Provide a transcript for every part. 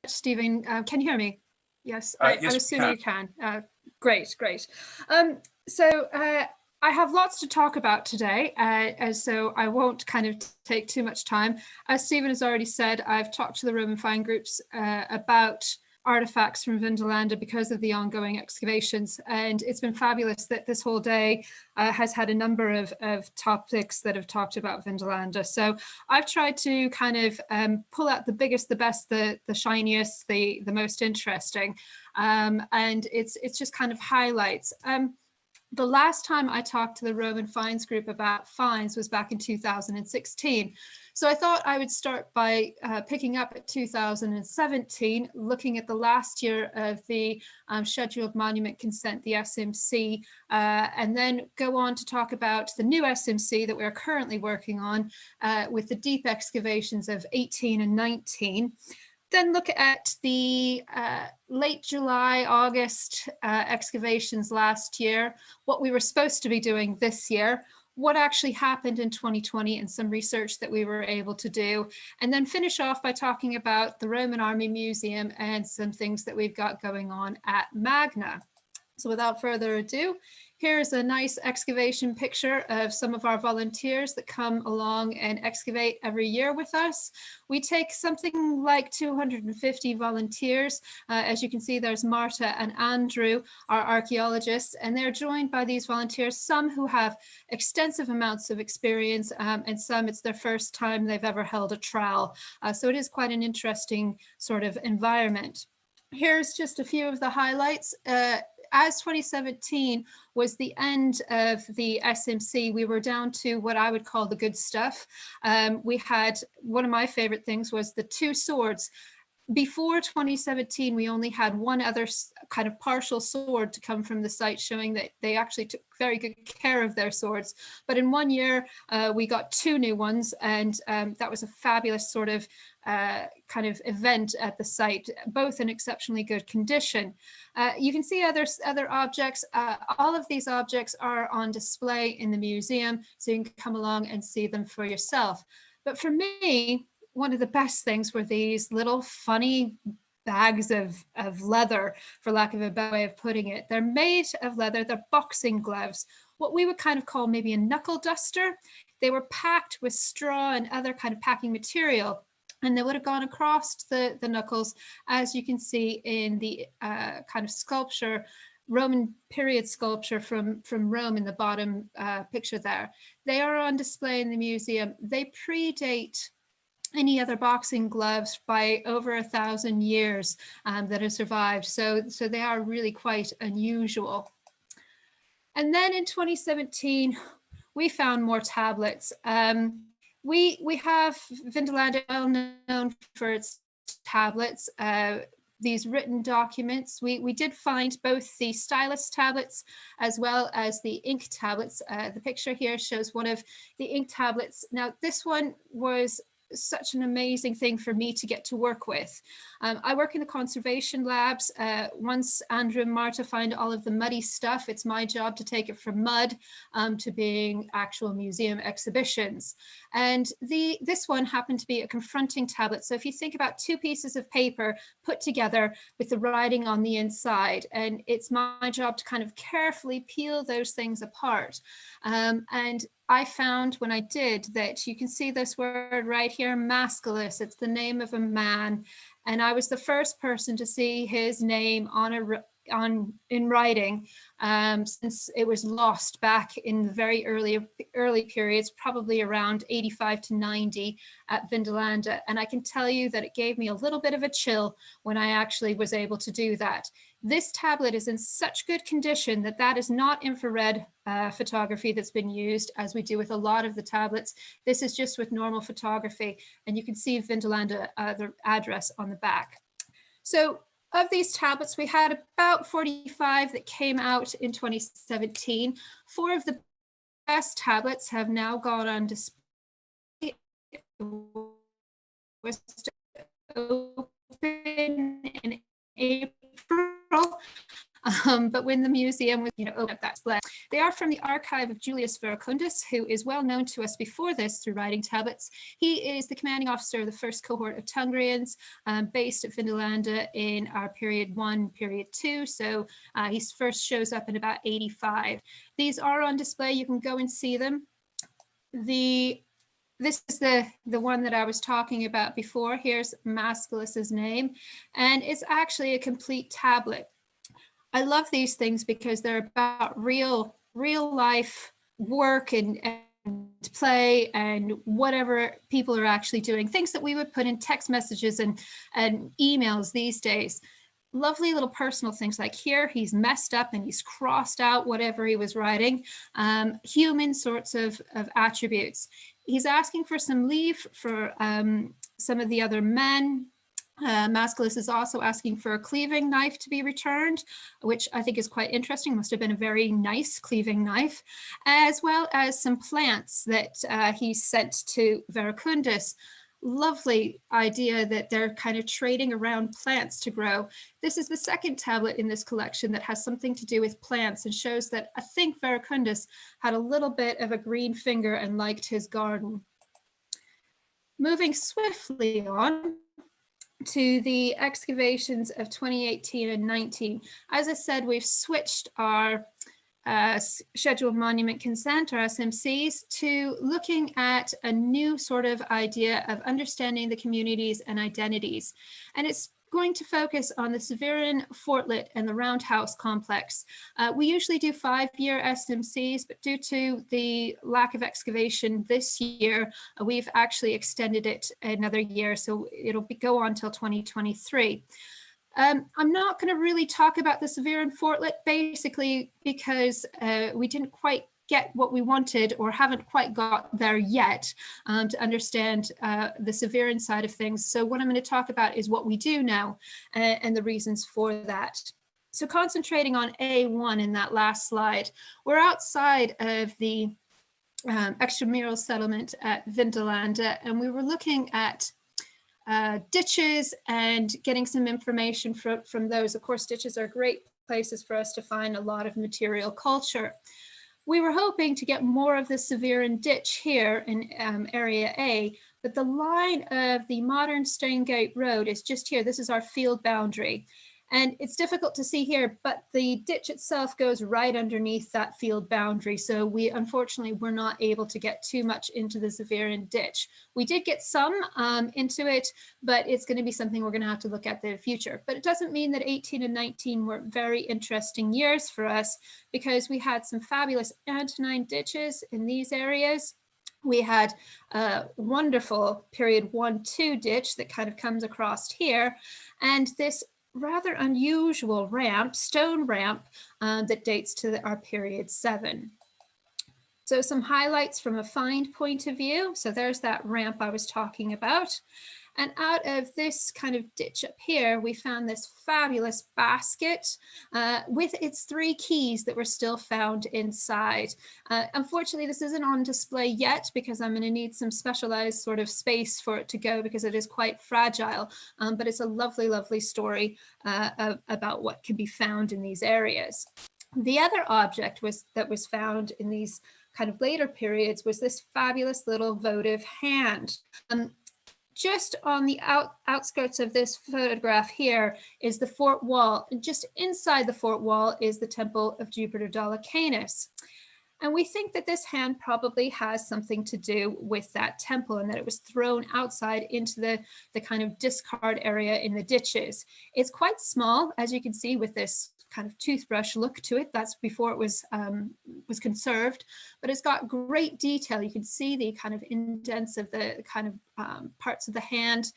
Stephen. Can you hear me? Yes, yes, I'm assuming you can. Great. So I have lots to talk about today, so I won't kind of take too much time. As Stephen has already said, I've talked to the Roman find groups about artifacts from Vindolanda because of the ongoing excavations, and it's been fabulous that this whole day has had a number of topics that have talked about Vindolanda. So I've tried to kind of pull out the biggest, the best, the shiniest, the most interesting, and it's just kind of highlights. The last time I talked to the Roman Finds group about finds was back in 2016. So I thought I would start by picking up at 2017, looking at the last year of the Scheduled Monument Consent, the SMC, and then go on to talk about the new SMC that we're currently working on with the deep excavations of 18 and 19. Then look at the late July, August excavations last year, what we were supposed to be doing this year, what actually happened in 2020 and some research that we were able to do, and then finish off by talking about the Roman Army Museum and some things that we've got going on at Magna. So without further ado, here's a nice excavation picture of some of our volunteers that come along and excavate every year with us. We take something like 250 volunteers. As you can see, there's Marta and Andrew, our archaeologists, and they're joined by these volunteers, some who have extensive amounts of experience, and some it's their first time they've ever held a trowel. So it is quite an interesting sort of environment. Here's just a few of the highlights. As 2017 was the end of the SMC, we were down to what I would call the good stuff. We had, one of my favorite things was the two swords. Before 2017, we only had one other kind of partial sword to come from the site, showing that they actually took very good care of their swords. But in 1 year, we got two new ones, and that was a fabulous sort of kind of event at the site, both in exceptionally good condition. You can see other objects. All of these objects are on display in the museum, so you can come along and see them for yourself. But for me, one of the best things were these little funny bags of leather, for lack of a better way of putting it. They're made of leather, they're boxing gloves, what we would kind of call maybe a knuckle duster. They were packed with straw and other kind of packing material, and they would have gone across the knuckles, as you can see in the kind of sculpture, Roman period sculpture from Rome in the bottom picture there. They are on display in the museum. They predate any other boxing gloves by over 1,000 years that have survived. So they are really quite unusual. And then in 2017, we found more tablets. We have Vindolanda, well known for its tablets, these written documents. We did find both the stylus tablets as well as the ink tablets. The picture here shows one of the ink tablets. Now, this one was such an amazing thing for me to get to work with. I work in the conservation labs. Once Andrew and Marta find all of the muddy stuff, it's my job to take it from mud to being actual museum exhibitions. And this one happened to be a confronting tablet. So if you think about two pieces of paper put together with the writing on the inside, and it's my job to kind of carefully peel those things apart. And I found when I did that you can see this word right here, masculus. It's the name of a man. And I was the first person to see his name in writing since it was lost back in the very early periods, probably around 85 to 90 at Vindolanda. And I can tell you that it gave me a little bit of a chill when I actually was able to do that. This tablet is in such good condition that is not infrared photography that's been used, as we do with a lot of the tablets. This is just with normal photography, and you can see Vindolanda, the address on the back. So of these tablets, we had about 45 that came out in 2017. 4 of the best tablets have now gone on display. Open in April. But when the museum was, opened up that display, They are from the archive of Julius Verocundus, who is well known to us before this through writing tablets. He is the commanding officer of the first cohort of Tungrians, based at Vindolanda in our period 1, period 2. So he first shows up in about 85. These are on display. You can go and see them. This is the one that I was talking about before. Here's Mascalus's name, and it's actually a complete tablet. I love these things because they're about real life work and play and whatever people are actually doing, things that we would put in text messages and emails these days. Lovely little personal things, like here he's messed up and he's crossed out whatever he was writing. Human sorts of attributes. He's asking for some leave for some of the other men. Mascalus is also asking for a cleaving knife to be returned, which I think is quite interesting. Must have been a very nice cleaving knife, as well as some plants that he sent to Verocundus. Lovely idea that they're kind of trading around plants to grow. This is the second tablet in this collection that has something to do with plants and shows that I think Verocundus had a little bit of a green finger and liked his garden. Moving swiftly on to the excavations of 2018 and 19. As I said, we've switched our scheduled monument consent, or SMCs, to looking at a new sort of idea of understanding the communities and identities. And it's going to focus on the Severan Fortlet and the Roundhouse complex. We usually do 5-year SMCs, but due to the lack of excavation this year, we've actually extended it another year, so it'll go on till 2023. I'm not going to really talk about the Severan Fortlet, basically because we didn't quite get what we wanted, or haven't quite got there yet, to understand the Severan side of things. So what I'm going to talk about is what we do now and the reasons for that. So concentrating on A1 in that last slide, we're outside of the extramural settlement at Vindolanda, and we were looking at ditches and getting some information from those. Of course, ditches are great places for us to find a lot of material culture. We were hoping to get more of the Severan ditch here in area A, but the line of the modern Steingate Road is just here. This is our field boundary. And it's difficult to see here, but the ditch itself goes right underneath that field boundary. So we unfortunately were not able to get too much into the Severan ditch. We did get some into it, but it's going to be something we're going to have to look at in the future. But it doesn't mean that 18 and 19 were very interesting years for us, because we had some fabulous Antonine ditches in these areas. We had a wonderful period 1-2 ditch that kind of comes across here, and this rather unusual ramp, stone ramp, that dates to our period 7. So some highlights from a find point of view. So there's that ramp I was talking about. And out of this kind of ditch up here, we found this fabulous basket with its 3 keys that were still found inside. Unfortunately, this isn't on display yet because I'm going to need some specialized sort of space for it to go, because it is quite fragile. But it's a lovely, lovely story about what can be found in these areas. The other object that was found in these kind of later periods was this fabulous little votive hand. Just on the outskirts of this photograph here is the fort wall. And just inside the fort wall is the temple of Jupiter Dolicanus. And we think that this hand probably has something to do with that temple, and that it was thrown outside into the kind of discard area in the ditches. It's quite small, as you can see, with this kind of toothbrush look to it. That's before it was conserved, but it's got great detail. You can see the kind of indents of the kind of parts of the hand.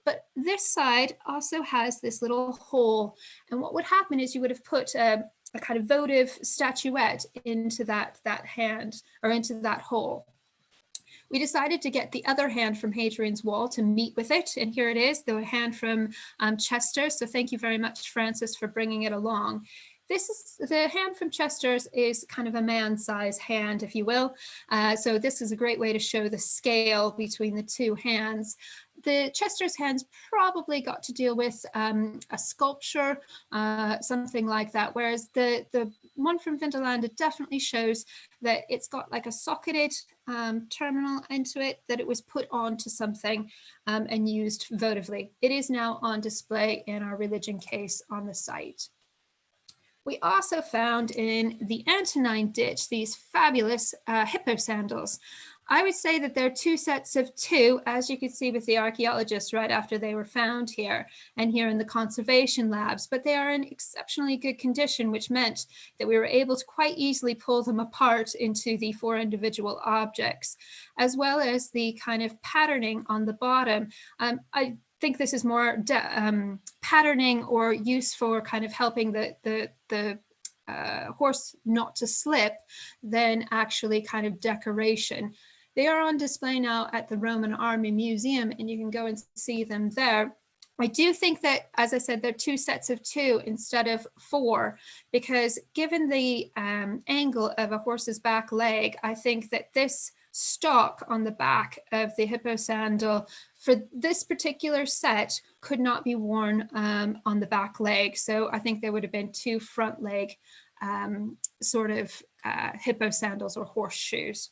But this side also has this little hole. And what would happen is you would have put a kind of votive statuette into that hand, or into that hole. We decided to get the other hand from Hadrian's Wall to meet with it. And here it is, the hand from Chester. So thank you very much, Francis, for bringing it along. This is the hand from Chester's is kind of a man-size hand, if you will. So this is a great way to show the scale between the 2 hands. The Chester's hands probably got to deal with a sculpture, something like that, whereas the one from Vindolanda definitely shows that it's got like a socketed terminal into it, that it was put onto something and used votively. It is now on display in our religion case on the site. We also found in the Antonine ditch these fabulous hippo sandals. I would say that they're two sets of two, as you could see with the archaeologists right after they were found here and here in the conservation labs, but they are in exceptionally good condition, which meant that we were able to quite easily pull them apart into the 4 individual objects, as well as the kind of patterning on the bottom. I think this is more patterning or use for kind of helping the horse not to slip than actually kind of decoration. They are on display now at the Roman Army Museum, and you can go and see them there. I do think that, as I said, they're 2 sets of 2 instead of 4, because given the angle of a horse's back leg, I think that this stock on the back of the hippo sandal for this particular set could not be worn on the back leg. So I think there would have been 2 front leg sort of hippo sandals or horseshoes.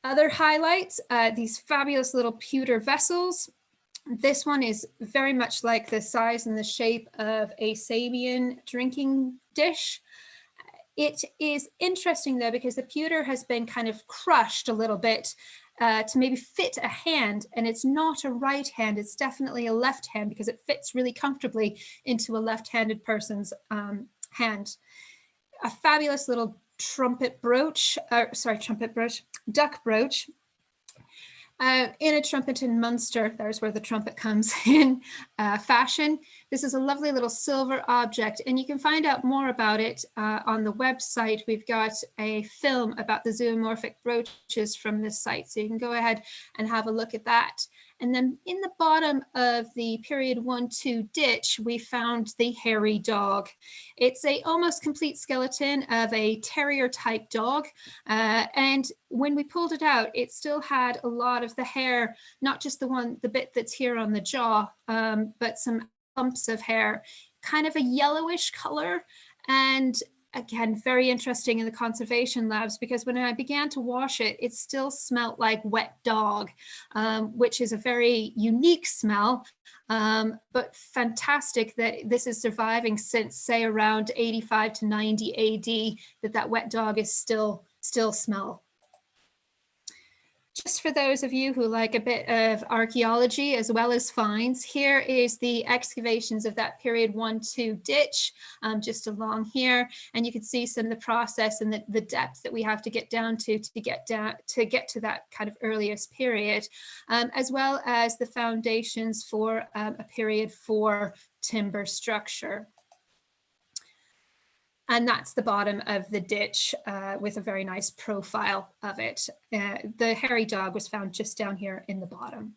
Other highlights, these fabulous little pewter vessels. This one is very much like the size and the shape of a Sabian drinking dish. It is interesting though, because the pewter has been kind of crushed a little bit to maybe fit a hand, and it's not a right hand, it's definitely a left hand because it fits really comfortably into a left-handed person's hand. A fabulous little duck brooch, in a trumpet in Munster. There's where the trumpet comes in fashion. This is a lovely little silver object, and you can find out more about it on the website. We've got a film about the zoomorphic brooches from this site, so you can go ahead and have a look at that. And then in the bottom of the period 1-2 ditch, we found the hairy dog. It's a almost complete skeleton of a terrier type dog. And when we pulled it out, it still had a lot of the hair, not just the bit that's here on the jaw, but some clumps of hair, kind of a yellowish color. And again, very interesting in the conservation labs, because when I began to wash it, it still smelled like wet dog, which is a very unique smell, but fantastic that this is surviving since, say, around 85 to 90 AD, that wet dog is still smell. Just for those of you who like a bit of archaeology as well as finds, here is the excavations of that period 1-2 ditch, just along here, and you can see some of the process and the depth that we have to get down to get to that kind of earliest period, as well as the foundations for a period 4 timber structure. And that's the bottom of the ditch with a very nice profile of it. The hairy dog was found just down here in the bottom.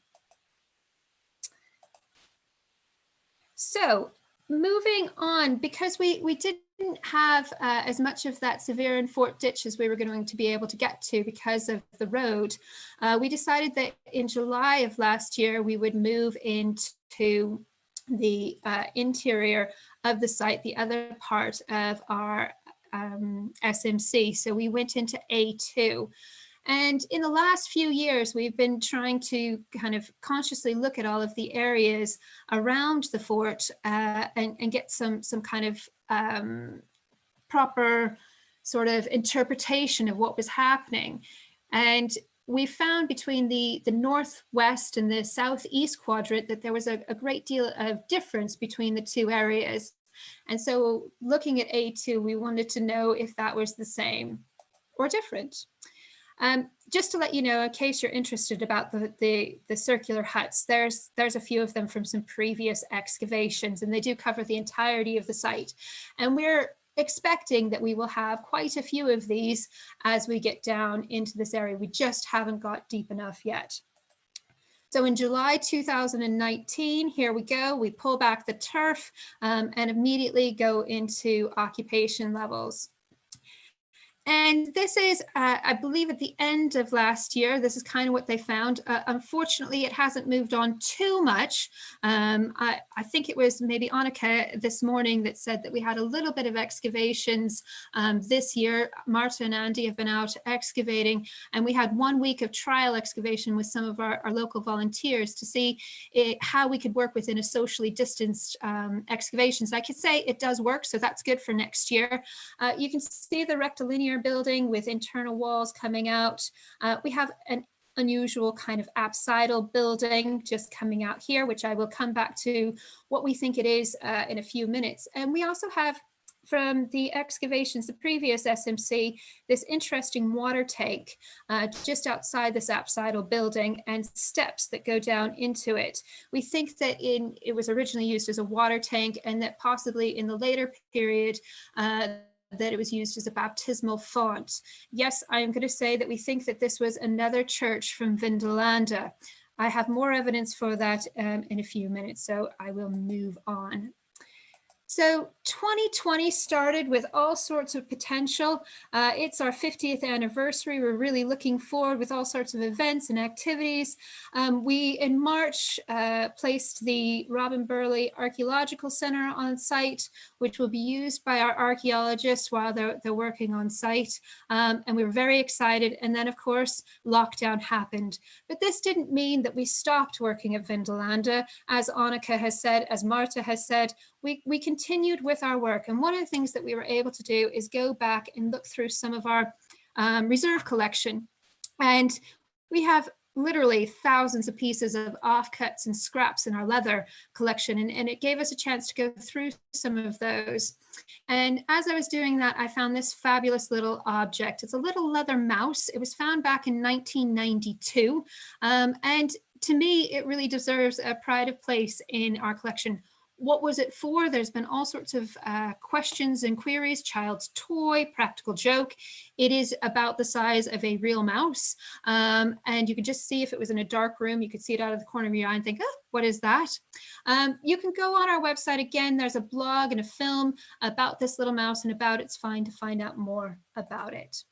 So moving on, because we didn't have as much of that Severan Fort ditch as we were going to be able to get to because of the road, we decided that in July of last year, we would move into the interior of the site, the other part of our SMC. So we went into A2. And in the last few years, we've been trying to kind of consciously look at all of the areas around the fort and get some kind of proper sort of interpretation of what was happening. And we found between the northwest and the southeast quadrant that there was a great deal of difference between the 2 areas. And so looking at A2, we wanted to know if that was the same or different. Just to let you know, in case you're interested about the circular huts, there's a few of them from some previous excavations, and they do cover the entirety of the site. And we're expecting that we will have quite a few of these as we get down into this area. We just haven't got deep enough yet. So in July 2019, here we go, we pull back the turf and immediately go into occupation levels. And this is, I believe, at the end of last year. This is kind of what they found. Unfortunately, it hasn't moved on too much. I think it was maybe Annika this morning that said that we had a little bit of excavations this year. Marta and Andy have been out excavating, and we had 1 week of trial excavation with some of our local volunteers to see how we could work within a socially distanced excavations. I could say it does work, so that's good for next year. You can see the rectilinear building with internal walls coming out. We have an unusual kind of apsidal building just coming out here, which I will come back to what we think it is in a few minutes. And we also have, from the excavations, the previous SMC, this interesting water tank just outside this apsidal building and steps that go down into it. We think that it was originally used as a water tank, and that possibly in the later period that it was used as a baptismal font. Yes, I am going to say that we think that this was another church from Vindolanda. I have more evidence for that in a few minutes, so I will move on. So 2020 started with all sorts of potential. It's our 50th anniversary. We're really looking forward with all sorts of events and activities. We, in March, placed the Robin Birley Archaeological Center on site, which will be used by our archaeologists while they're working on site. And we were very excited. And then, of course, lockdown happened. But this didn't mean that we stopped working at Vindolanda. As Annika has said, as Marta has said, we continued with our work. And one of the things that we were able to do is go back and look through some of our reserve collection. And we have literally thousands of pieces of offcuts and scraps in our leather collection. And it gave us a chance to go through some of those. And as I was doing that, I found this fabulous little object. It's a little leather mouse. It was found back in 1992. And to me, it really deserves a pride of place in our collection. What was it for? There's been all sorts of questions and queries. Child's toy, practical joke. It is about the size of a real mouse. And you could just see, if it was in a dark room, you could see it out of the corner of your eye and think, oh, what is that? You can go on our website. Again, there's a blog and a film about this little mouse and about its find to find out more about it.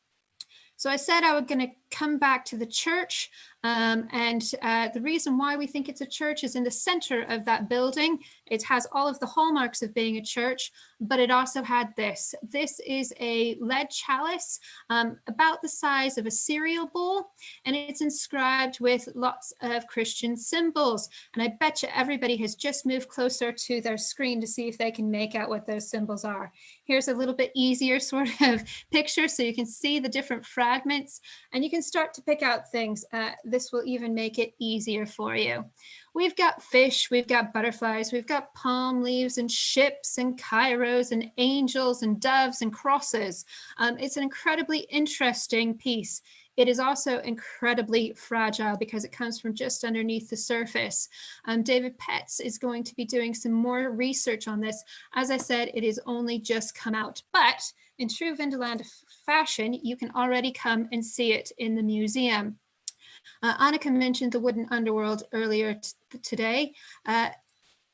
So I said I was going to come back to the church, and the reason why we think it's a church is in the center of that building. It has all of the hallmarks of being a church, but it also had this. This is a lead chalice about the size of a cereal bowl, and it's inscribed with lots of Christian symbols. And I bet you everybody has just moved closer to their screen to see if they can make out what those symbols are. Here's a little bit easier sort of picture so you can see the different fragments, and you can start to pick out things. This will even make it easier for you. We've got fish, we've got butterflies, we've got palm leaves and ships and kairos and angels and doves and crosses. It's an incredibly interesting piece. It is also incredibly fragile because it comes from just underneath the surface. David Petz is going to be doing some more research on this. As I said, it is only just come out, but in true Vindolanda fashion, you can already come and see it in the museum. Annika mentioned the Wooden Underworld earlier today.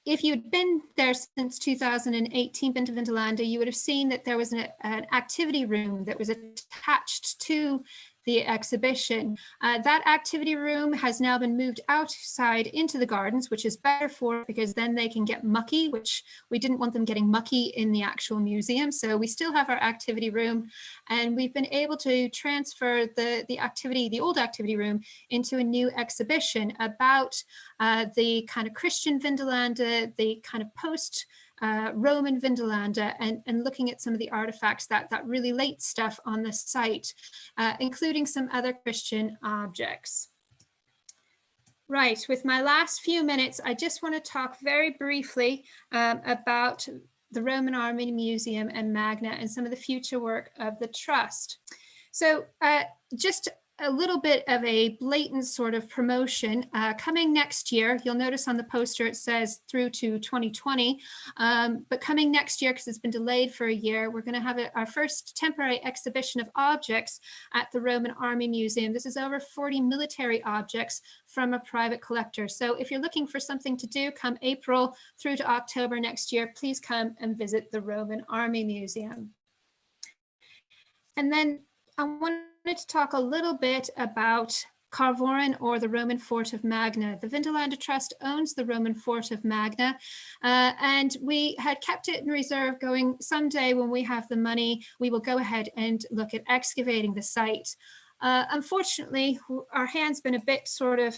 If you'd been there since 2018, been to Vindolanda, you would have seen that there was an activity room that was attached to the exhibition. That activity room has now been moved outside into the gardens, which is better for, because then they can get mucky, which we didn't want them getting mucky in the actual museum. So we still have our activity room, and we've been able to transfer the old activity room into a new exhibition about the kind of Christian Vindolanda, the kind of post Roman Vindolanda, and looking at some of the artifacts, that really late stuff on the site, including some other Christian objects. Right, with my last few minutes, I just want to talk very briefly about the Roman Army Museum and Magna and some of the future work of the Trust. So just a little bit of a blatant sort of promotion coming next year. You'll notice on the poster it says through to 2020, but coming next year, because it's been delayed for a year, we're going to have our first temporary exhibition of objects at the Roman Army Museum. This is over 40 military objects from a private collector. So if you're looking for something to do come April through to October next year, please come and visit the Roman Army Museum. And then I wanted to talk a little bit about Carvorin, or the Roman fort of Magna. The Vindolanda Trust owns the Roman fort of Magna, and we had kept it in reserve, going someday when we have the money, we will go ahead and look at excavating the site. Unfortunately, our hand's been a bit sort of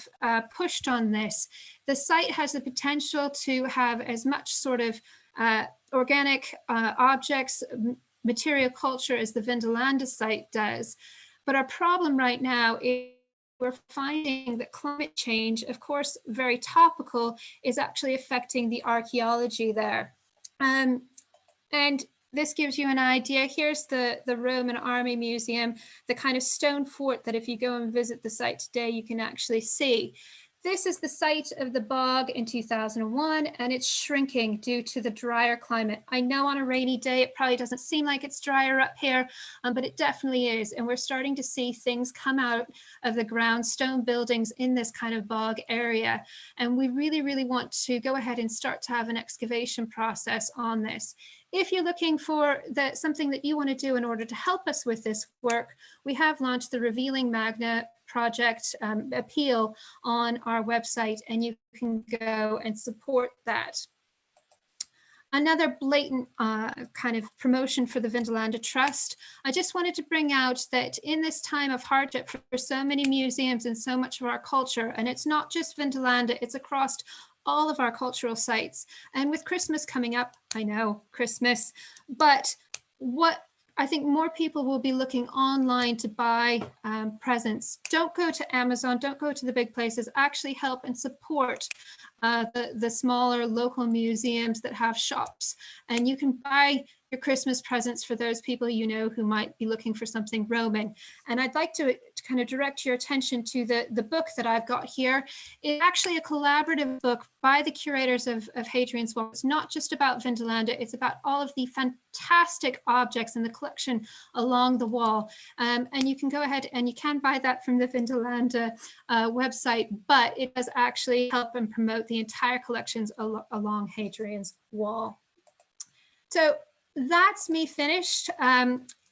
pushed on this. The site has the potential to have as much sort of organic objects, material culture as the Vindolanda site does. But our problem right now is we're finding that climate change, of course, very topical, is actually affecting the archaeology there. And this gives you an idea. Here's the Roman Army Museum, the kind of stone fort that if you go and visit the site today, you can actually see. This is the site of the bog in 2001, and it's shrinking due to the drier climate. I know on a rainy day, it probably doesn't seem like it's drier up here, but it definitely is. And we're starting to see things come out of the ground, stone buildings in this kind of bog area. And we really, really want to go ahead and start to have an excavation process on this. If you're looking for something that you want to do in order to help us with this work, we have launched the Revealing Magna project appeal on our website, and you can go and support that. Another blatant kind of promotion for the Vindolanda Trust. I just wanted to bring out that in this time of hardship for so many museums and so much of our culture, and it's not just Vindolanda, it's across all of our cultural sites. And with Christmas coming up, I know, Christmas, but what I think more people will be looking online to buy presents. Don't go to Amazon, don't go to the big places, actually help and support the smaller local museums that have shops. And you can buy your Christmas presents for those people you know who might be looking for something Roman. And I'd like to kind of direct your attention to the book that I've got here. It's actually a collaborative book by the curators of Hadrian's Wall. It's not just about Vindolanda, it's about all of the fantastic objects in the collection along the wall. And you can go ahead and you can buy that from the Vindolanda website, but it does actually help and promote the entire collections along Hadrian's Wall. So that's me finished.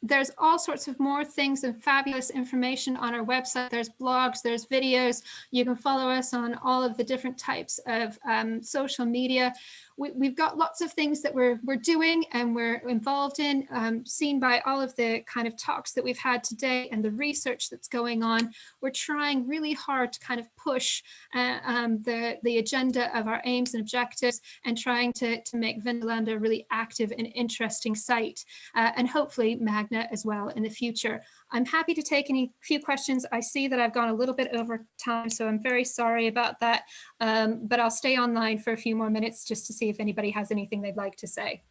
There's all sorts of more things and fabulous information on our website. There's blogs, there's videos. You can follow us on all of the different types of social media. We've got lots of things that we're doing and we're involved in, seen by all of the kind of talks that we've had today and the research that's going on. We're trying really hard to kind of push the agenda of our aims and objectives, and trying to make Vindolanda a really active and interesting site, and hopefully Magna as well in the future. I'm happy to take any few questions. I see that I've gone a little bit over time, so I'm very sorry about that, but I'll stay online for a few more minutes just to see if anybody has anything they'd like to say.